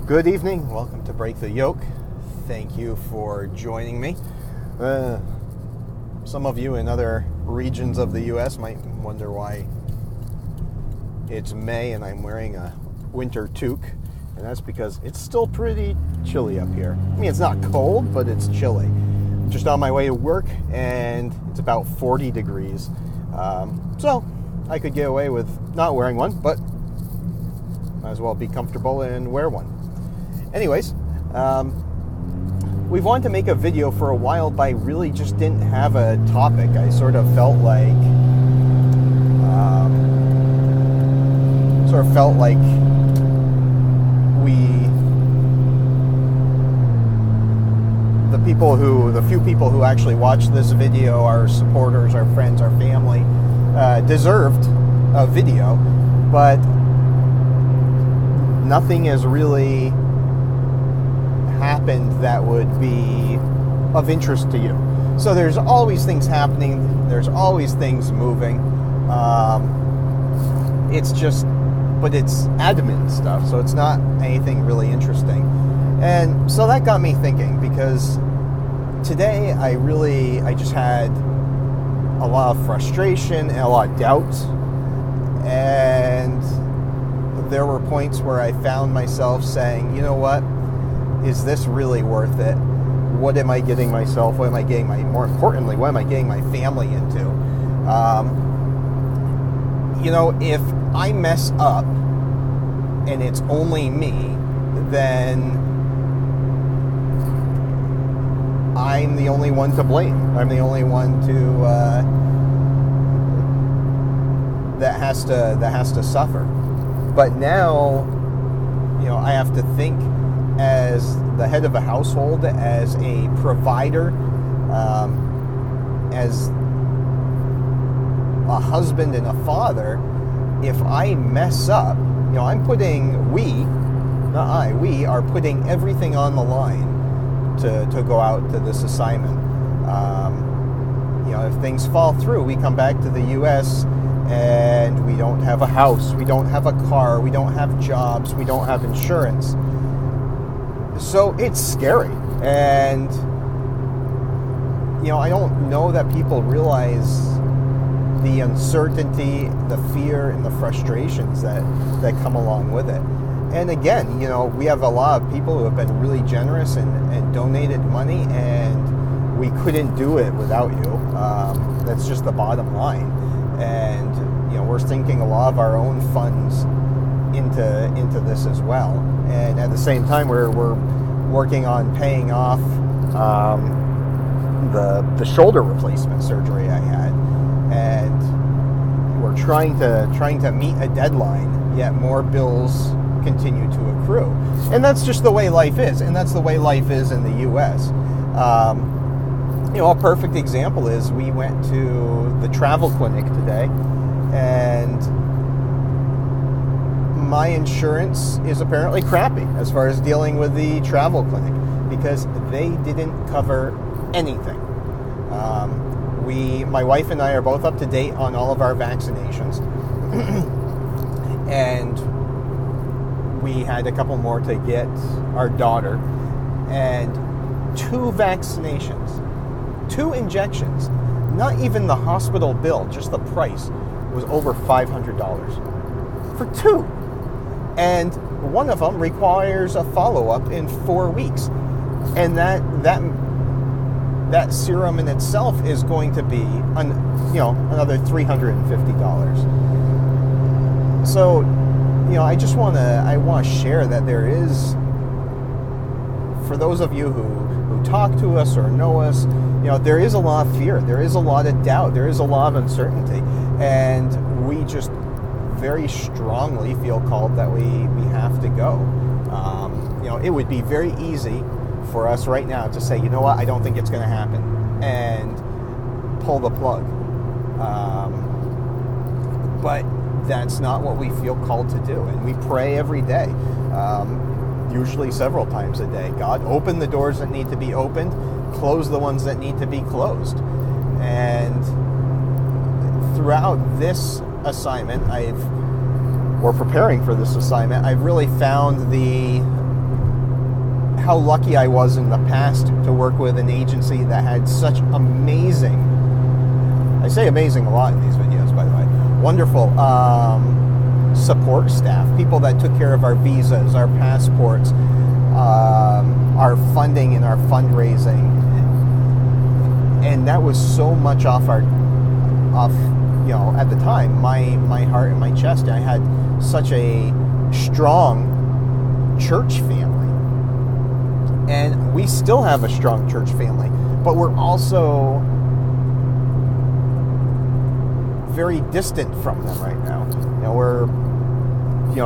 Good evening. Welcome to Break the Yoke. Thank you for joining me. Some of you in other regions of the U.S. might wonder why it's May and I'm wearing a winter toque, and that's because it's still pretty chilly up here. I mean, it's not cold, but it's chilly. I'm just on my way to work, and it's about 40 degrees. So I could get away with not wearing one, but might as well be comfortable and wear one. Anyways, we've wanted to make a video for a while, but I really just didn't have a topic. I sort of felt like the few people who actually watch this video, our supporters, our friends, our family, deserved a video, but nothing has really happened that would be of interest to you. So there's always things happening, there's always things moving. It's admin stuff, so it's not anything really interesting. And so that got me thinking, because today I just had a lot of frustration and a lot of doubt, and there were points where I found myself saying, you know what, is this really worth it? What am I getting myself, more importantly, what am I getting my family into? If I mess up and it's only me, then I'm the only one to blame. I'm the only one that has to suffer. But now, I have to think as the head of a household, as a provider, as a husband and a father. If I mess up, we are putting everything on the line to go out to this assignment. If things fall through, we come back to the U.S. and we don't have a house, we don't have a car, we don't have jobs, we don't have insurance. So it's scary. And, I don't know that people realize the uncertainty, the fear, and the frustrations that come along with it. And again, we have a lot of people who have been really generous and donated money, and we couldn't do it without you. That's just the bottom line. And, we're sinking a lot of our own funds into this as well. And at the same time, we're working on paying off the shoulder replacement surgery I had, and we're trying to meet a deadline, yet more bills continue to accrue. And that's just the way life is, and that's the way life is in the U.S. A perfect example is we went to the travel clinic today, and my insurance is apparently crappy as far as dealing with the travel clinic, because they didn't cover anything. My wife and I are both up to date on all of our vaccinations, and we had a couple more to get our daughter, and 2 vaccinations, 2 injections, not even the hospital bill, just the price was over $500 for 2. And one of them requires a follow-up in 4 weeks. And that serum in itself is going to be another $350. So, I want to share that there is, for those of you who talk to us or know us, there is a lot of fear, there is a lot of doubt, there is a lot of uncertainty, and we just very strongly feel called that we have to go. It would be very easy for us right now to say, I don't think it's going to happen, and pull the plug. But that's not what we feel called to do, and we pray every day, usually several times a day. God, open the doors that need to be opened, close the ones that need to be closed. And throughout this assignment, we're preparing for this assignment, I've really found the how lucky I was in the past to work with an agency that had such amazing, I say amazing a lot in these videos, by the way, wonderful support staff, people that took care of our visas, our passports, our funding and our fundraising. And that was so much off, at the time, my heart and my chest. I had such a strong church family. And we still have a strong church family, but we're also very distant from them right now.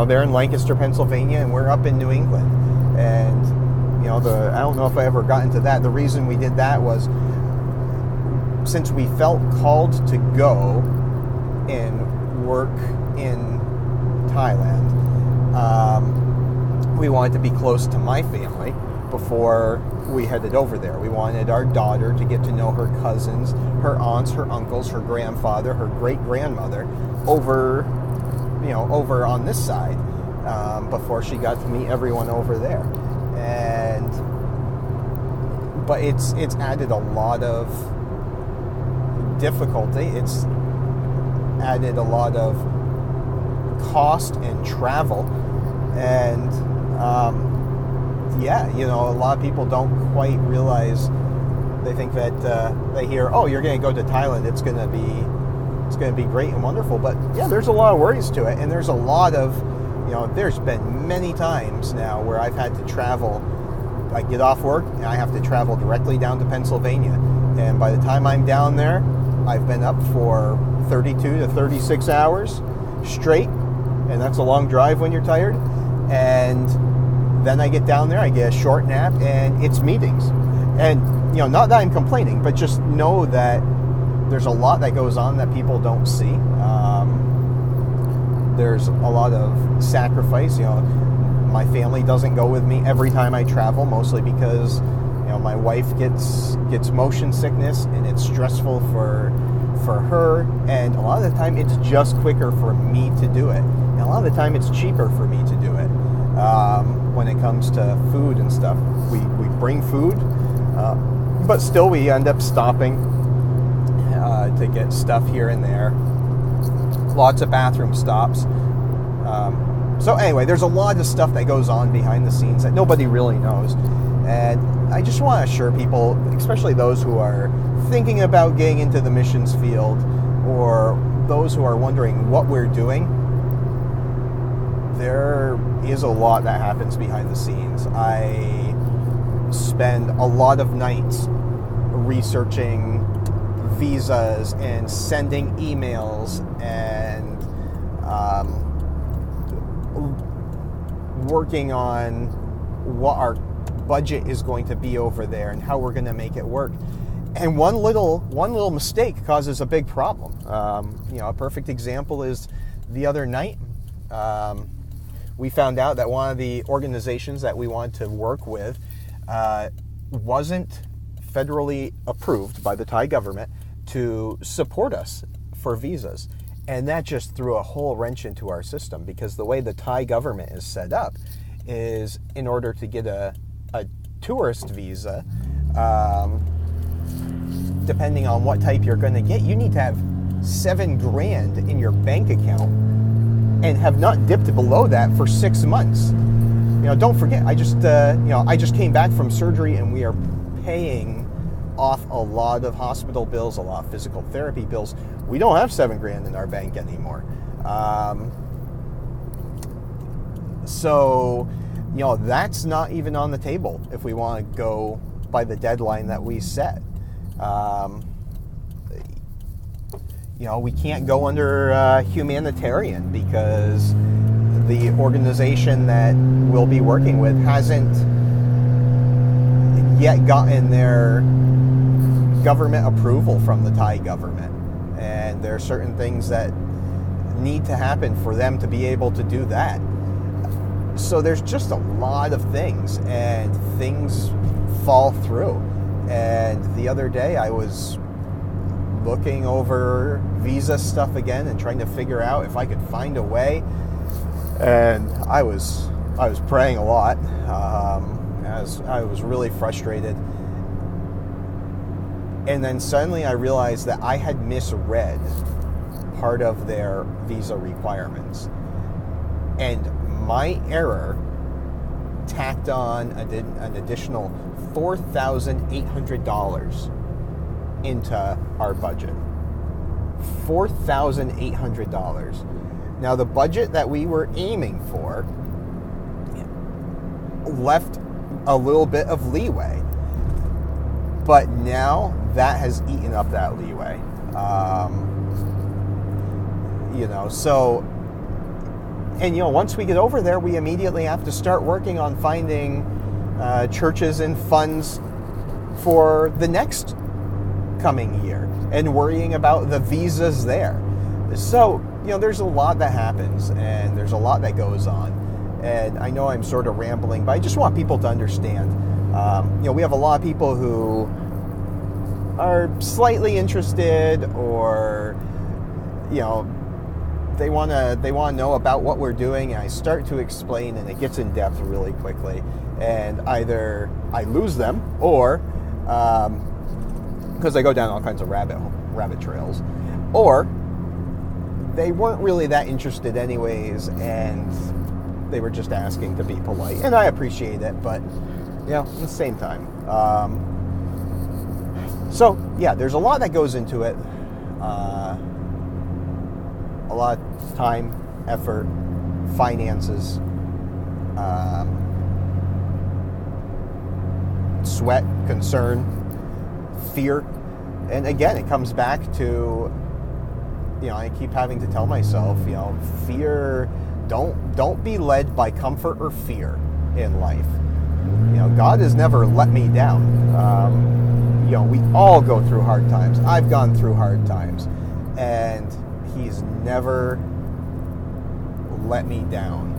They're in Lancaster, Pennsylvania, and we're up in New England. And, I don't know if I ever got into that. The reason we did that was since we felt called to go and work in Thailand, we wanted to be close to my family before we headed over there. We wanted our daughter to get to know her cousins, her aunts, her uncles, her grandfather, her great-grandmother over on this side before she got to meet everyone over there. But it's added a lot of difficulty. It's added a lot of cost and travel, and a lot of people don't quite realize. They think that they hear, oh, you're going to go to Thailand, it's going to be great and wonderful, but yeah, there's a lot of worries to it, and there's a lot of, there's been many times now where I've had to travel. I get off work and I have to travel directly down to Pennsylvania, and by the time I'm down there, I've been up for 32 to 36 hours straight, and that's a long drive when you're tired. And then I get down there, I get a short nap, and it's meetings. And, not that I'm complaining, but just know that there's a lot that goes on that people don't see. There's a lot of sacrifice. My family doesn't go with me every time I travel, mostly because my wife gets motion sickness, and it's stressful for her, and a lot of the time it's just quicker for me to do it, and a lot of the time it's cheaper for me to do it. When it comes to food and stuff, we bring food, but still we end up stopping to get stuff here and there. Lots of bathroom stops. So anyway, there's a lot of stuff that goes on behind the scenes that nobody really knows. And I just want to assure people, especially those who are thinking about getting into the missions field, or those who are wondering what we're doing, there is a lot that happens behind the scenes. I spend a lot of nights researching visas and sending emails and working on what our budget is going to be over there and how we're going to make it work. And one little mistake causes a big problem. A perfect example is the other night, we found out that one of the organizations that we wanted to work with wasn't federally approved by the Thai government to support us for visas. And that just threw a whole wrench into our system, because the way the Thai government is set up is, in order to get a tourist visa, depending on what type you're going to get, you need to have $7,000 in your bank account and have not dipped below that for 6 months. Don't forget, I just came back from surgery, and we are paying off a lot of hospital bills, a lot of physical therapy bills. We don't have $7,000 in our bank anymore. So that's not even on the table if we want to go by the deadline that we set. We can't go under humanitarian, because the organization that we'll be working with hasn't yet gotten their government approval from the Thai government. And there are certain things that need to happen for them to be able to do that. So there's just a lot of things, and things fall through. And the other day I was looking over visa stuff again and trying to figure out if I could find a way. And I was praying a lot. as I was really frustrated. And then suddenly I realized that I had misread part of their visa requirements. And my error tacked on an additional $4,800 into our budget. $4,800. Now, the budget that we were aiming for left a little bit of leeway, but now that has eaten up that leeway. So, and once we get over there, we immediately have to start working on finding churches and funds for the next coming year and worrying about the visas there. So, there's a lot that happens and there's a lot that goes on. And I know I'm sort of rambling, but I just want people to understand. We have a lot of people who are slightly interested, or they want to know about what we're doing, and I start to explain, and it gets in depth really quickly, and either I lose them, or because I go down all kinds of rabbit trails, or they weren't really that interested anyways, and they were just asking to be polite, and I appreciate it, but at the same time. So yeah, there's a lot that goes into it. A lot of time, effort, finances, sweat, concern, fear, and again, it comes back to I keep having to tell myself, fear. Don't be led by comfort or fear in life. God has never let me down. We all go through hard times. I've gone through hard times, and He's never let me down.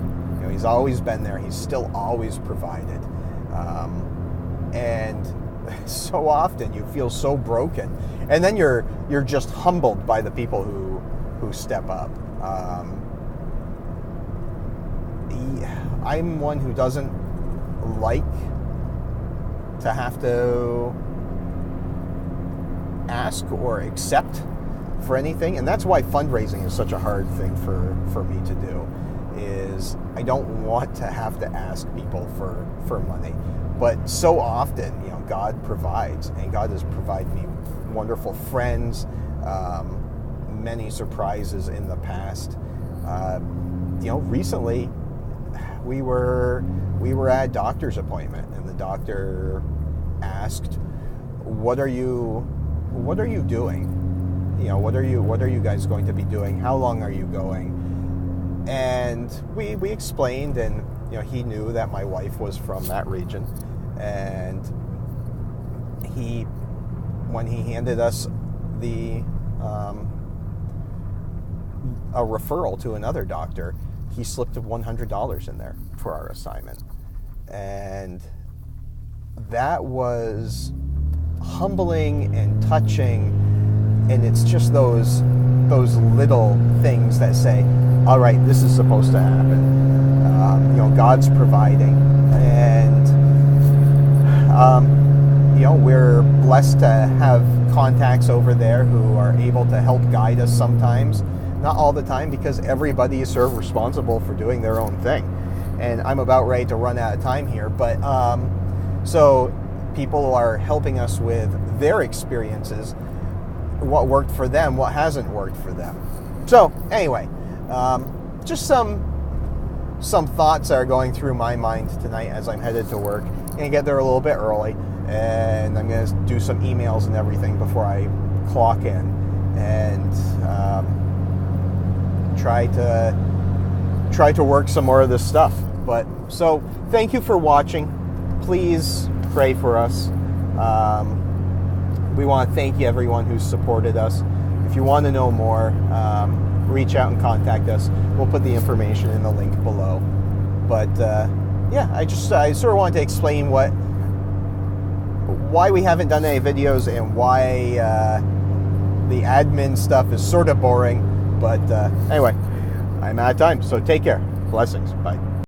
He's always been there. He's still always provided. And so often you feel so broken, and then you're just humbled by the people who step up. I'm one who doesn't like to have to ask or accept for anything, and that's why fundraising is such a hard thing for me to do. Is I don't want to have to ask people for money, but so often God provides, and God has provided me wonderful friends, many surprises in the past. Recently we were at a doctor's appointment, and the doctor asked, "What are you doing? What are you guys going to be doing? How long are you going?" And we explained, and he knew that my wife was from that region, and when he handed us a referral to another doctor, he slipped $100 in there for our assignment. And that was humbling and touching, and it's just those little things that say, all right, this is supposed to happen. God's providing, and we're blessed to have contacts over there who are able to help guide us sometimes. Not all the time, because everybody is sort of responsible for doing their own thing. And I'm about ready to run out of time here, but so people are helping us with their experiences, what worked for them, what hasn't worked for them. So anyway, just some thoughts are going through my mind tonight as I'm headed to work. I'm gonna get there a little bit early, and I'm gonna do some emails and everything before I clock in, and try to work some more of this stuff. But so thank you for watching. Please pray for us. We want to thank you, everyone who's supported us. If you want to know more, reach out and contact us. We'll put the information in the link below. But I sort of wanted to explain why we haven't done any videos, and why the admin stuff is sort of boring. But anyway, I'm out of time, so take care. Blessings. Bye.